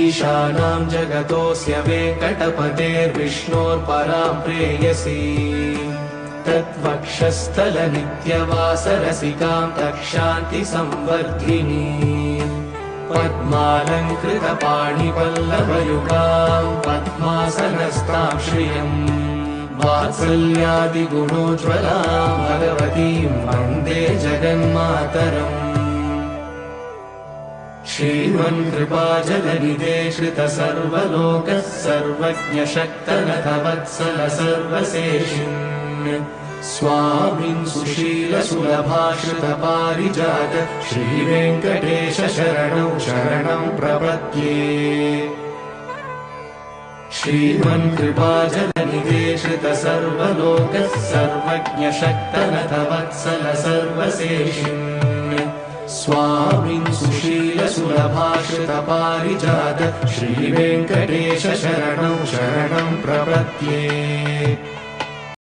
ईशानां जगतोऽस्य वेङ्कटपतेर्विष्णोर्परां प्रेयसी तत्वक्षस्थलनित्यवासरसिकां तक्षान्तिसंवर्धिनी पद्मालङ्कृतपाणिपल्लवयुगां पद्मासनस्तां श्रियम् वात्सल्यादिगुणोज्ज्वलां भगवतीं वन्दे जगन्मातरम् श्रीमन्कृपाजलनिधे श्रितसर्वलोकः सर्वज्ञशक्तनतवत्सल सर्वशेषिन् स्वामिन् सुशीलसुलभाश्रितपारिजात श्रीवेङ्कटेश शरणं शरणं प्रपद्ये श्रीमन्कृपाजलनिधे श्रितसर्वलोकः सर्वज्ञशक्तनतवत्सल सर्वशेषिन् स्वामिन् सुशीलसुलभाश्रितपारिजात श्रीवेङ्कटेश शरणं शरणं प्रपद्ये।